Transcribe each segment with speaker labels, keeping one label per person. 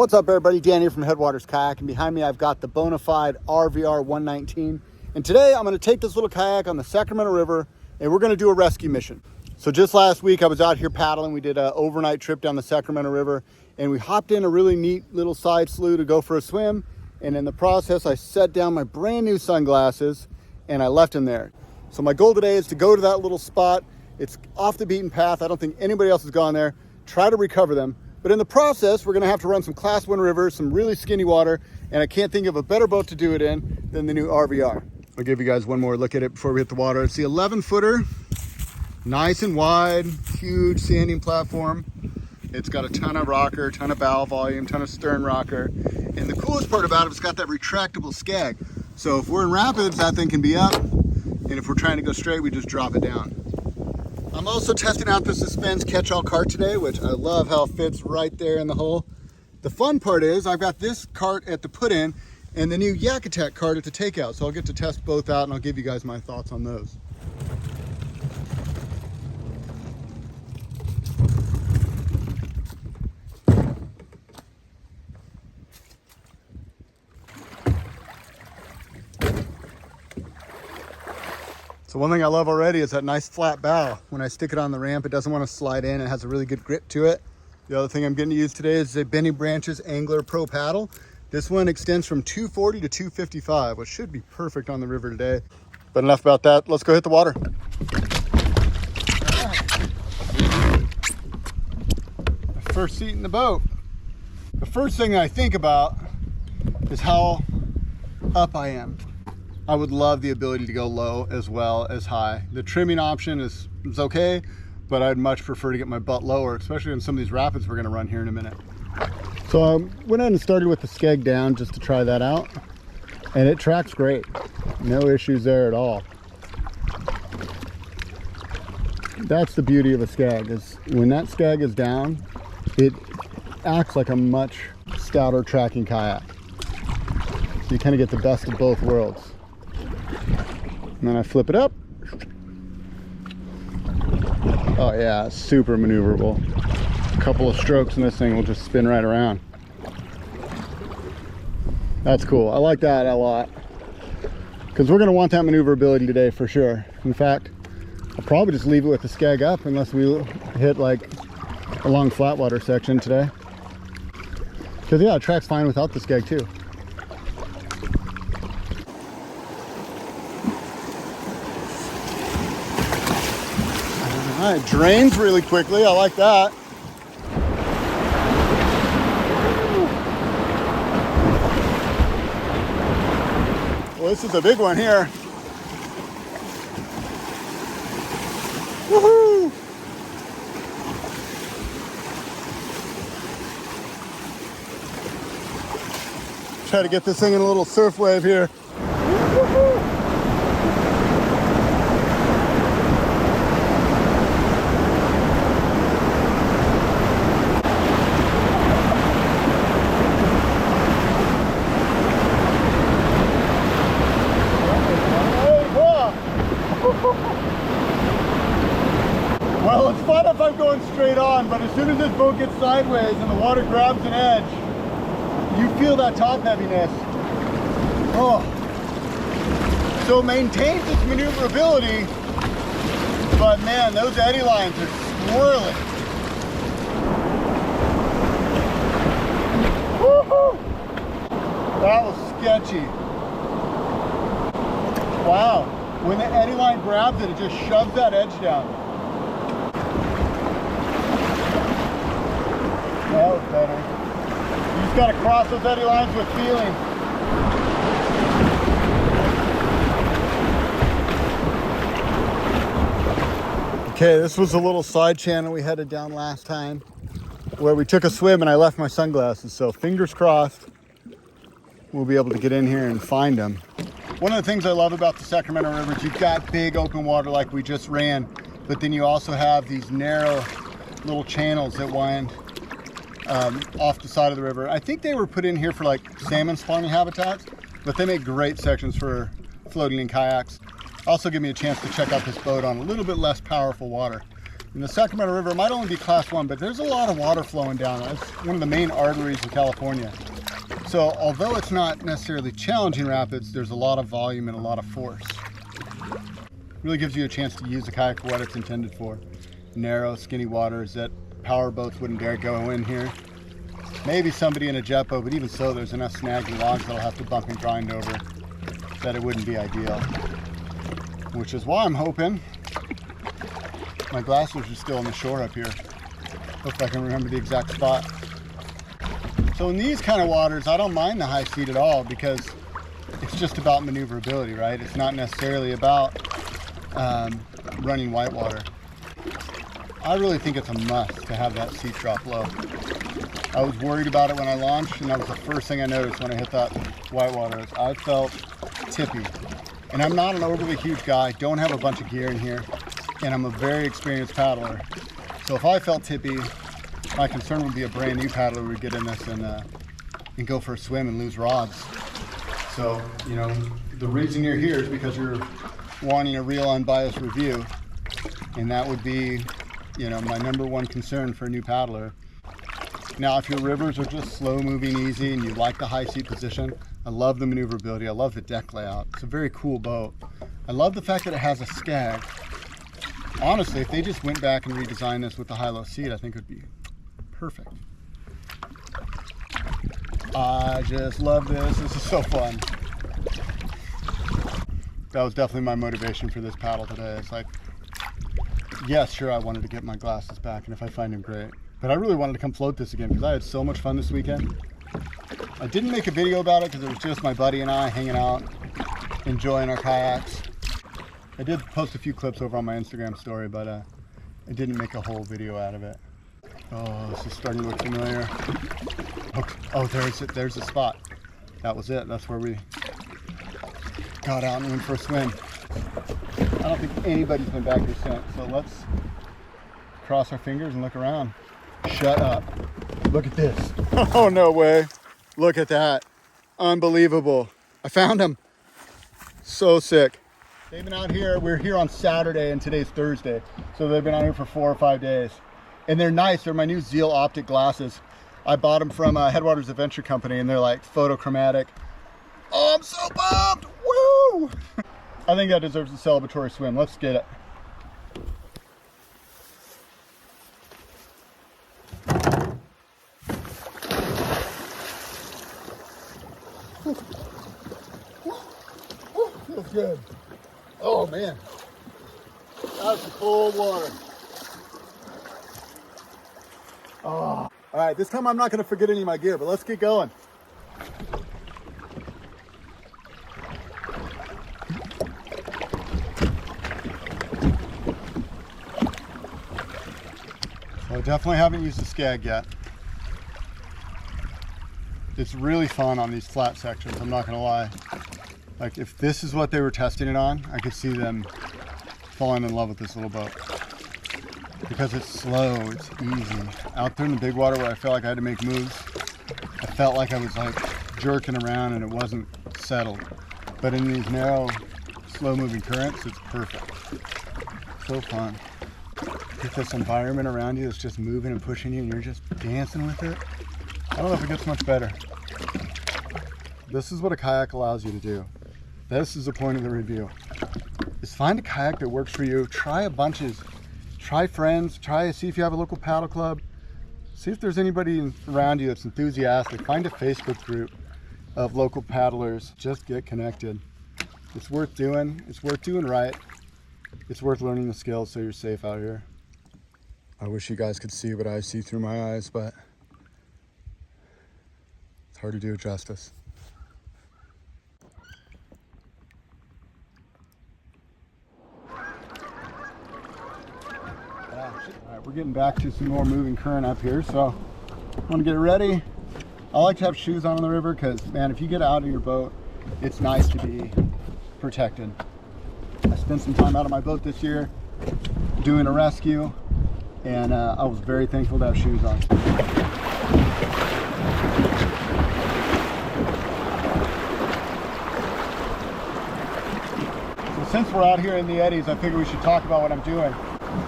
Speaker 1: What's up everybody, Dan here from Headwaters Kayak, and behind me I've got the Bonafide RVR 119. And today I'm going to take this little kayak on the Sacramento River and we're going to do a rescue mission. So just last week I was out here paddling. We did an overnight trip down the Sacramento River and we hopped in a really neat little side slough to go for a swim. And in the process I set down my brand new sunglasses and I left them there. So my goal today is to go to that little spot. It's off the beaten path. I don't think anybody else has gone there. Try to recover them. But in the process, we're gonna have to run some class 1 rivers, some really skinny water, and I can't think of a better boat to do it in than the new RVR. I'll give you guys one more look at it before we hit the water. It's the 11-footer, nice and wide, huge sanding platform. It's got a ton of rocker, ton of bow volume, ton of stern rocker. And the coolest part about it, it's got that retractable skeg. So if we're in rapids, that thing can be up. And if we're trying to go straight, we just drop it down. I'm also testing out the Suspense catch-all cart today, which I love how it fits right there in the hole. The fun part is I've got this cart at the put-in and the new Yak Attack cart at the takeout. So I'll get to test both out and I'll give you guys my thoughts on those. So one thing I love already is that nice flat bow. When I stick it on the ramp, it doesn't want to slide in. It has a really good grip to it. The other thing I'm getting to use today is the Benny Branches Angler Pro Paddle. This one extends from 240 to 255, which should be perfect on the river today. But enough about that. Let's go hit the water. First seat in the boat. The first thing I think about is how up I am. I would love the ability to go low as well as high. The trimming option is okay, but I'd much prefer to get my butt lower, especially in some of these rapids we're gonna run here in a minute. So I went ahead and started with the skeg down just to try that out, and it tracks great. No issues there at all. That's the beauty of a skeg, is when that skeg is down, it acts like a much stouter tracking kayak. So you kind of get the best of both worlds. And then I flip it up. Oh yeah, super maneuverable. A couple of strokes and this thing will just spin right around. That's cool. I like that a lot, because we're going to want that maneuverability today for sure. In fact, I'll probably just leave it with the skeg up unless we hit like a long flat water section today. Because yeah, it tracks fine without the skeg too. All right, drains really quickly. I like that. Well, this is a big one here. Woohoo! Try to get this thing in a little surf wave here. Woohoo! Well, it's fun if I'm going straight on, but as soon as this boat gets sideways and the water grabs an edge, you feel that top heaviness. Oh. So it maintains its maneuverability, but man, those eddy lines are swirling. Woohoo! That was sketchy. Wow. When the eddy line grabs it, it just shoves that edge down. That was better. You just gotta cross those eddy lines with feeling. Okay, this was a little side channel we headed down last time where we took a swim and I left my sunglasses. So fingers crossed we'll be able to get in here and find them. One of the things I love about the Sacramento River is you've got big open water like we just ran, but then you also have these narrow little channels that wind off the side of the river. I think they were put in here for like salmon spawning habitats, but they make great sections for floating in kayaks. Also give me a chance to check out this boat on a little bit less powerful water. And the Sacramento River might only be class 1, but there's a lot of water flowing down. It's one of the main arteries in California. So although it's not necessarily challenging rapids, there's a lot of volume and a lot of force. Really gives you a chance to use the kayak for what it's intended for. Narrow, skinny waters that power boats wouldn't dare go in here. Maybe somebody in a jet boat, but even so, there's enough snaggy logs that'll have to bump and grind over that it wouldn't be ideal. Which is why I'm hoping my glasses are still on the shore up here. Hope I can remember the exact spot. So in these kind of waters, I don't mind the high seat at all because it's just about maneuverability, right? It's not necessarily about running whitewater. I really think it's a must to have that seat drop low. I was worried about it when I launched, and that was the first thing I noticed when I hit that whitewater. I felt tippy. And I'm not an overly huge guy, don't have a bunch of gear in here, and I'm a very experienced paddler. So if I felt tippy, my concern would be a brand new paddler would get in this and go for a swim and lose rods. So, you know, the reason you're here is because you're wanting a real unbiased review, and that would be, you know, my #1 concern for a new paddler. Now, if your rivers are just slow moving, easy, and you like the high seat position, I love the maneuverability. I love the deck layout. It's a very cool boat. I love the fact that it has a skag. Honestly, if they just went back and redesigned this with the high-low seat, I think it would be perfect. I just love this. This is so fun. That was definitely my motivation for this paddle today. It's like, yes, sure, I wanted to get my glasses back, and if I find them, great. But I really wanted to come float this again because I had so much fun this weekend. I didn't make a video about it because it was just my buddy and I hanging out, enjoying our kayaks. I did post a few clips over on my Instagram story, but I didn't make a whole video out of it. Oh, this is starting to look familiar. Okay. Oh, there's the spot. That was it. That's where we got out and went for a swim. I don't think anybody's been back here since, so let's cross our fingers and look around. Shut up. Look at this. Oh, no way. Look at that. Unbelievable. I found them. So sick. They've been out here. We're here on Saturday and today's Thursday. So they've been out here for 4 or 5 days. And they're nice. They're my new Zeal optic glasses. I bought them from Headwaters Adventure Company, and they're like photochromatic. Oh, I'm so pumped. Woo! I think that deserves a celebratory swim. Let's get it. Feels good. Oh man, that's some cold water. Oh. All right, this time I'm not going to forget any of my gear, but let's get going. So I definitely haven't used the skag yet. It's really fun on these flat sections, I'm not going to lie. Like, if this is what they were testing it on, I could see them falling in love with this little boat. Because it's slow, it's easy. Out there in the big water where I felt like I had to make moves, I felt like I was like jerking around and it wasn't settled. But in these narrow, slow moving currents, it's perfect. So fun. Get this environment around you that's just moving and pushing you and you're just dancing with it. I don't know if it gets much better. This is what a kayak allows you to do. This is the point of the review. Is find a kayak that works for you. Try a bunches. Try friends. See if you have a local paddle club. See if there's anybody around you that's enthusiastic. Find a Facebook group of local paddlers. Just get connected. It's worth doing. It's worth doing right. It's worth learning the skills so you're safe out here. I wish you guys could see what I see through my eyes, but it's hard to do it justice. All right, we're getting back to some more moving current up here, so I want to get ready. I like to have shoes on the river because, man, if you get out of your boat, it's nice to be protected. I spent some time out of my boat this year doing a rescue, and I was very thankful to have shoes on. So since we're out here in the eddies, I figured we should talk about what I'm doing.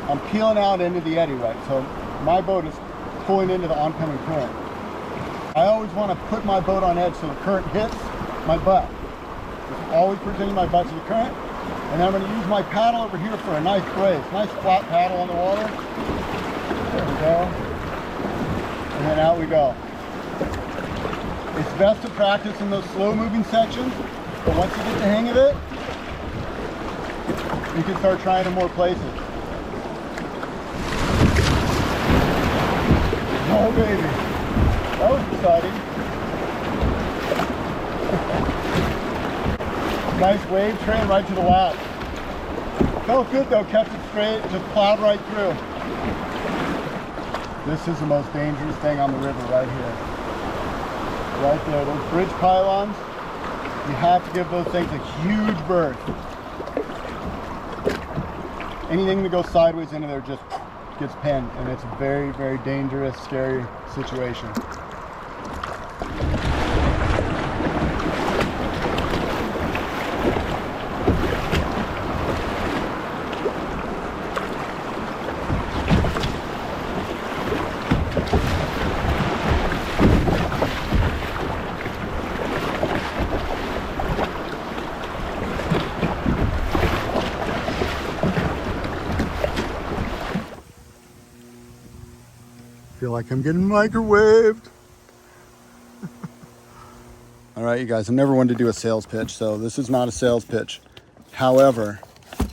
Speaker 1: I'm peeling out into the eddy, right? So my boat is pulling into the oncoming current. I always want to put my boat on edge so the current hits my butt. Just always presenting my butt to the current. And then I'm going to use my paddle over here for a nice brace. Nice flat paddle on the water. There we go. And then out we go. It's best to practice in those slow moving sections, but once you get the hang of it, you can start trying in more places. Oh baby, that was exciting. Nice wave train right to the left. Felt good though, kept it straight, just plowed right through. This is the most dangerous thing on the river right here. Right there, those bridge pylons, you have to give those things a huge berth. Anything that goes sideways into there just gets pinned, and it's a very, very dangerous, scary situation. Feel like I'm getting microwaved. All right, you guys, I'm never one to do a sales pitch, so this is not a sales pitch. However,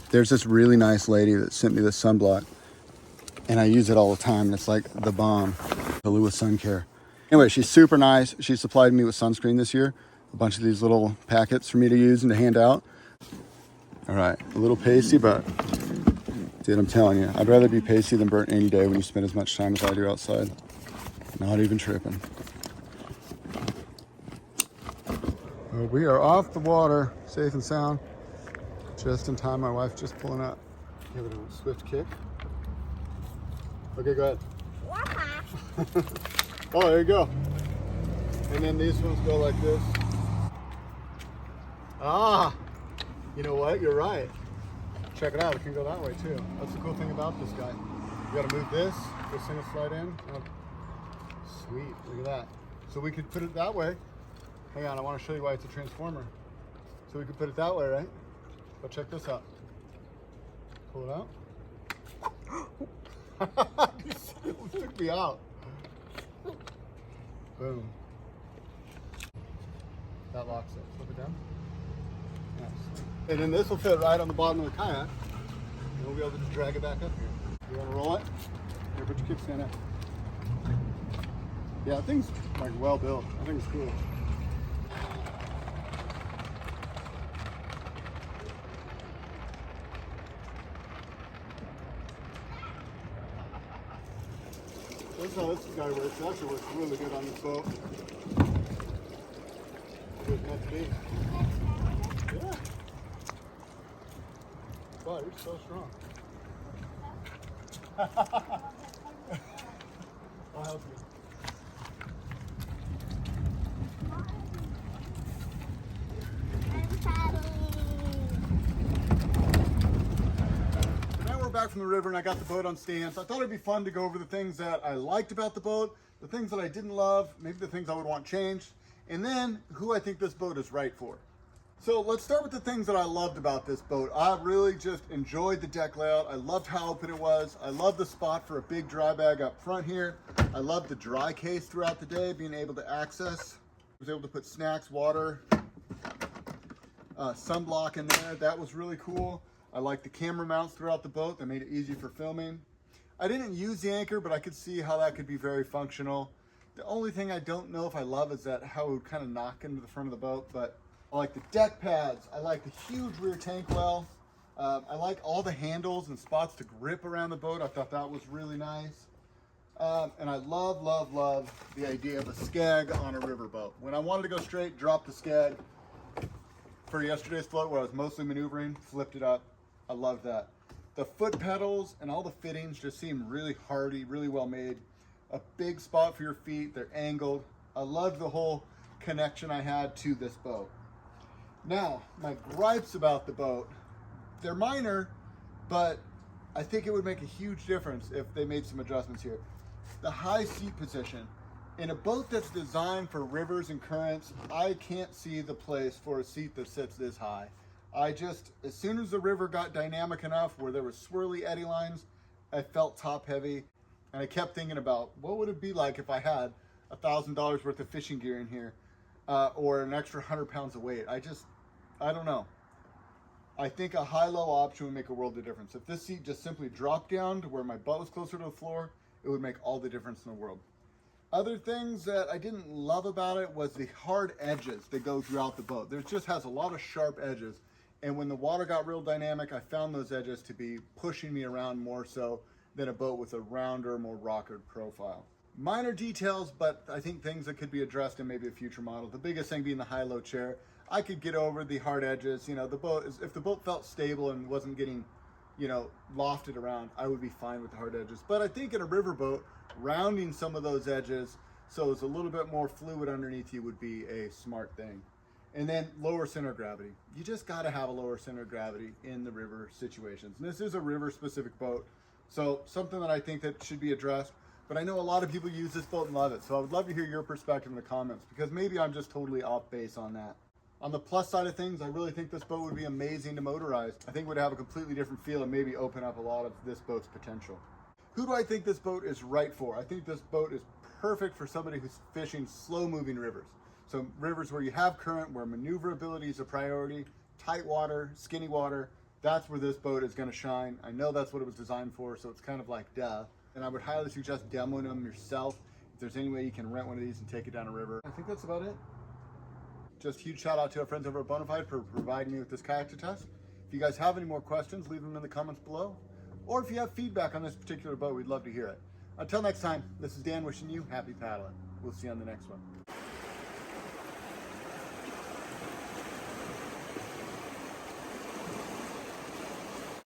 Speaker 1: there's this really nice lady that sent me this sunblock, and I use it all the time, and it's like the bomb, the Lewis Sun Care. Anyway, she's super nice. She supplied me with sunscreen this year, a bunch of these little packets for me to use and to hand out. All right, a little pasty, but dude, I'm telling you, I'd rather be pasty than burnt any day when you spend as much time as I do outside. Not even tripping. Well, we are off the water, safe and sound. Just in time, my wife's just pulling up. Give it a swift kick. Okay, go ahead. Oh, there you go. And then these ones go like this. Ah, you know what? You're right. Check it out, it can go that way too. That's the cool thing about this guy. You gotta move this thing will slide in. Oh, sweet, look at that. So we could put it that way. Hang on, I wanna show you why it's a transformer. So we could put it that way, right? But check this out. Pull it out. It took me out. Boom. That locks it. Flip it down. Nice. And then this will fit right on the bottom of the kayak. And we'll be able to just drag it back up here. You want to roll it? Here, put your kickstand in. Yeah, that thing's like well built. I think it's cool. This is how this guy works. It actually works really good on this boat. Good meant to be. Yeah. Wow, you're so strong. I'll help you. Back from the river and I got the boat on stands. I thought it'd be fun to go over the things that I liked about the boat, the things that I didn't love, maybe the things I would want changed, and then who I think this boat is right for. So let's start with the things that I loved about this boat. I really just enjoyed the deck layout. I loved how open it was. I loved the spot for a big dry bag up front here. I loved the dry case throughout the day, being able to access. I was able to put snacks, water, sunblock in there. That was really cool. I liked the camera mounts throughout the boat. That made it easy for filming. I didn't use the anchor, but I could see how that could be very functional. The only thing I don't know if I love is that how it would kind of knock into the front of the boat, but I like the deck pads. I like the huge rear tank well. I like all the handles and spots to grip around the boat. I thought that was really nice. And I love, love, love the idea of a skeg on a riverboat. When I wanted to go straight, drop the skeg. For yesterday's float where I was mostly maneuvering, flipped it up. I love that. The foot pedals and all the fittings just seem really hardy, really well made. A big spot for your feet, they're angled. I love the whole connection I had to this boat. Now, my gripes about the boat, they're minor, but I think it would make a huge difference if they made some adjustments here. The high seat position. In a boat that's designed for rivers and currents, I can't see the place for a seat that sits this high. As soon as the river got dynamic enough where there was swirly eddy lines, I felt top heavy. And I kept thinking about what would it be like if I had $1,000 worth of fishing gear in here or an extra 100 pounds of weight. I don't know. I think a high-low option would make a world of difference. If this seat just simply dropped down to where my butt was closer to the floor, it would make all the difference in the world. Other things that I didn't love about it was the hard edges that go throughout the boat. There just has a lot of sharp edges. And when the water got real dynamic, I found those edges to be pushing me around more so than a boat with a rounder, more rockered profile. Minor details, but I think things that could be addressed in maybe a future model. The biggest thing being the high-low chair. I could get over the hard edges. You know, if the boat felt stable and wasn't getting, lofted around, I would be fine with the hard edges. But I think in a riverboat, rounding some of those edges so it's a little bit more fluid underneath you would be a smart thing. And then lower center of gravity. You just got to have a lower center of gravity in the river situations. And this is a river-specific boat, so something that I think that should be addressed. But I know a lot of people use this boat and love it, so I would love to hear your perspective in the comments, because maybe I'm just totally off base on that. On the plus side of things, I really think this boat would be amazing to motorize. I think it would have a completely different feel and maybe open up a lot of this boat's potential. Who do I think this boat is right for? I think this boat is perfect for somebody who's fishing slow-moving rivers. So rivers where you have current, where maneuverability is a priority, tight water, skinny water, that's where this boat is going to shine. I know that's what it was designed for, so it's kind of like duh. And I would highly suggest demoing them yourself. If there's any way you can rent one of these and take it down a river. I think that's about it. Just huge shout out to our friends over at Bonafide for providing me with this kayak to test. If you guys have any more questions, leave them in the comments below. Or if you have feedback on this particular boat, we'd love to hear it. Until next time, this is Dan wishing you happy paddling. We'll see you on the next one.